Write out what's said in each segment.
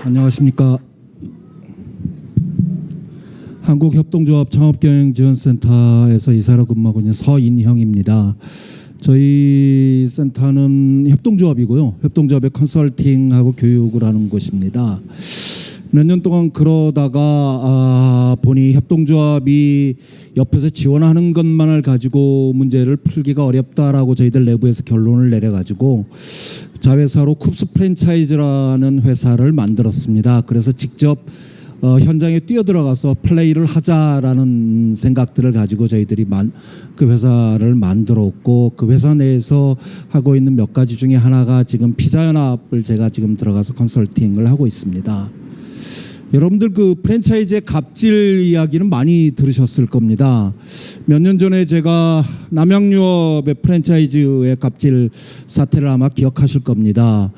안녕하십니까. 한국협동조합 창업경영지원센터에서 이사로 근무하고 있는 서인형입니다. 저희 센터는 협동조합이고요. 협동조합의 컨설팅하고 교육을 하는 곳입니다. 몇 년 동안 그러다가 보니 협동조합이 옆에서 지원하는 것만을 가지고 문제를 풀기가 어렵다라고 저희들 내부에서 결론을 내려가지고 자회사로 쿱스 프랜차이즈라는 회사를 만들었습니다. 그래서 직접 현장에 뛰어들어가서 플레이를 하자라는 생각들을 가지고 저희들이 그 회사를 만들었고, 그 회사 내에서 하고 있는 몇 가지 중에 하나가 지금 피자연합을 제가 지금 들어가서 컨설팅을 하고 있습니다. 여러분들 그 프랜차이즈의 갑질 이야기는 많이 들으셨을 겁니다. 몇 년 전에 제가 남양유업의 프랜차이즈의 갑질 사태를 아마 기억하실 겁니다.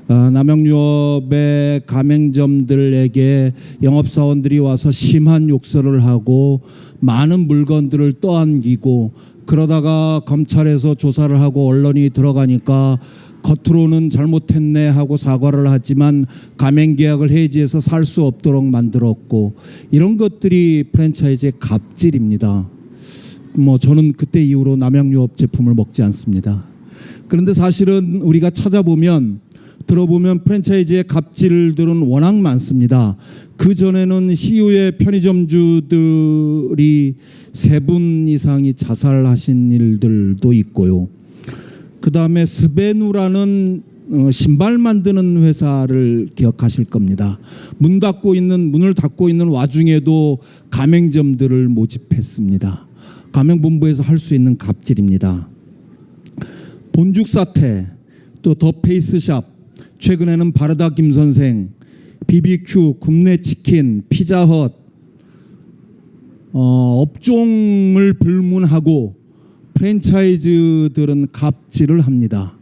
남양유업의 가맹점들에게 영업사원들이 와서 심한 욕설을 하고 많은 물건들을 떠안기고, 그러다가 검찰에서 조사를 하고 언론이 들어가니까 겉으로는 잘못했네 하고 사과를 하지만 가맹계약을 해지해서 살 수 없도록 만들었고, 이런 것들이 프랜차이즈의 갑질입니다. 저는 그때 이후로 남양유업 제품을 먹지 않습니다. 그런데 사실은 우리가 찾아보면 들어보면 프랜차이즈의 갑질들은 워낙 많습니다. 그 전에는 희우의 편의점주들이 3분 이상이 자살하신 일들도 있고요. 그 다음에 스베누라는 신발 만드는 회사를 기억하실 겁니다. 문을 닫고 있는 와중에도 가맹점들을 모집했습니다. 가맹본부에서 할 수 있는 갑질입니다. 본죽 사태, 또 더 페이스샵, 최근에는 바르다 김선생, BBQ, 굽네치킨, 피자헛, 업종을 불문하고 프랜차이즈들은 갑질을 합니다.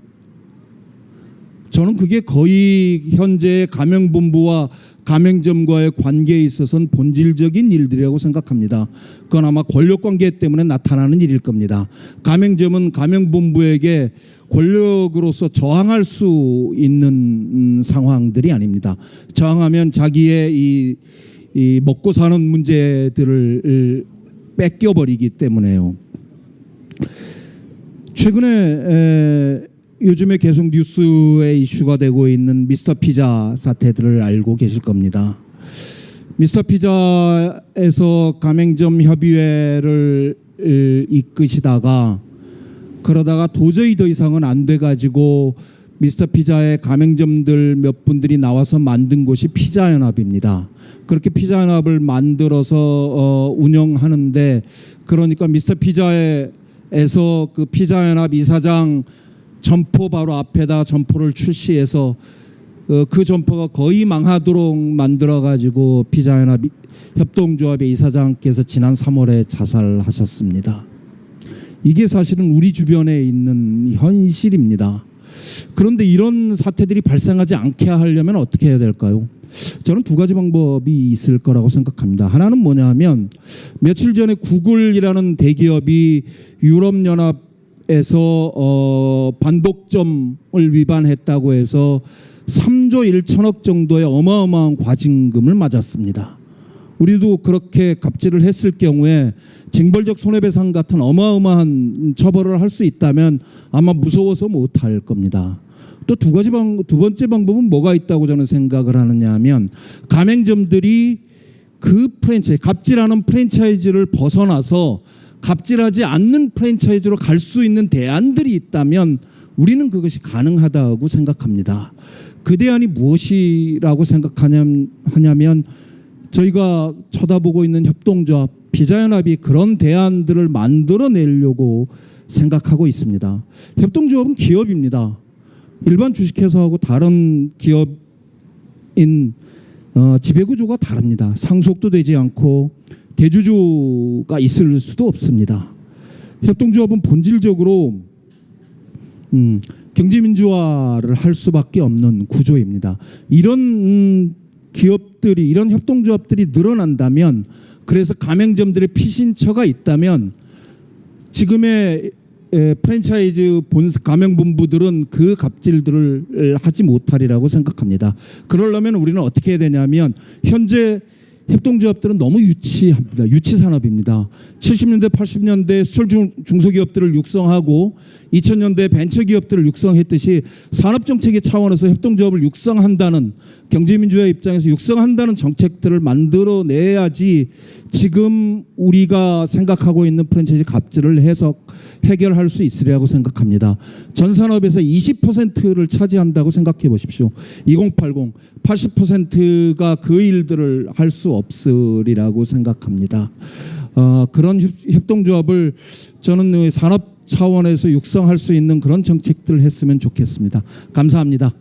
저는 그게 거의 현재 가맹본부와 가맹점과의 관계에 있어서는 본질적인 일들이라고 생각합니다. 그건 아마 권력관계 때문에 나타나는 일일 겁니다. 가맹점은 가맹본부에게 권력으로서 저항할 수 있는 상황들이 아닙니다. 저항하면 자기의 이 먹고 사는 문제들을 뺏겨버리기 때문에요. 최근에 요즘에 계속 뉴스에 이슈가 되고 있는 미스터 피자 사태들을 알고 계실 겁니다. 미스터 피자에서 가맹점 협의회를 이끄시다가 그러다가 도저히 더 이상은 안 돼가지고 미스터 피자의 가맹점들 몇 분들이 나와서 만든 곳이 피자연합입니다. 그렇게 피자연합을 만들어서 운영하는데, 그러니까 미스터 피자에서 그 피자연합 이사장 점포 바로 앞에다 점포를 출시해서 그 점포가 거의 망하도록 만들어가지고 피자연합 협동조합의 이사장께서 지난 3월에 자살하셨습니다. 이게 사실은 우리 주변에 있는 현실입니다. 그런데 이런 사태들이 발생하지 않게 하려면 어떻게 해야 될까요? 저는 2가지 방법이 있을 거라고 생각합니다. 하나는 뭐냐 하면, 며칠 전에 구글이라는 대기업이 유럽연합에서 반독점을 위반했다고 해서 3조 1천억 정도의 어마어마한 과징금을 맞았습니다. 우리도 그렇게 갑질을 했을 경우에 징벌적 손해배상 같은 어마어마한 처벌을 할 수 있다면 아마 무서워서 못할 겁니다. 또 두 번째 방법은 뭐가 있다고 저는 생각을 하느냐 하면, 가맹점들이 그 갑질하는 프랜차이즈를 벗어나서 갑질하지 않는 프랜차이즈로 갈 수 있는 대안들이 있다면 우리는 그것이 가능하다고 생각합니다. 그 대안이 무엇이라고 생각하냐면, 저희가 쳐다보고 있는 협동조합, 피자연합이 그런 대안들을 만들어내려고 생각하고 있습니다. 협동조합은 기업입니다. 일반 주식회사하고 다른 기업인 지배구조가 다릅니다. 상속도 되지 않고 대주주가 있을 수도 없습니다. 협동조합은 본질적으로 경제민주화를 할 수밖에 없는 구조입니다. 이런 기업들이, 이런 협동조합들이 늘어난다면, 그래서 가맹점들의 피신처가 있다면 지금의 프랜차이즈 가맹본부들은 그 갑질들을 하지 못하리라고 생각합니다. 그러려면 우리는 어떻게 해야 되냐면 현재 협동조합들은 너무 유치합니다. 유치산업입니다. 70년대 80년대 수출 중소기업들을 육성하고 2000년대 벤처기업들을 육성했듯이 산업정책의 차원에서 협동조합을 육성한다는, 경제민주화 입장에서 육성한다는 정책들을 만들어내야지 지금 우리가 생각하고 있는 프랜차이즈 갑질을 해결할 수 있으리라고 생각합니다. 전 산업에서 20%를 차지한다고 생각해 보십시오. 2080 80%가 그 일들을 할 수 없으리라고 생각합니다. 그런 협동조합을 저는 산업 차원에서 육성할 수 있는 그런 정책들을 했으면 좋겠습니다. 감사합니다.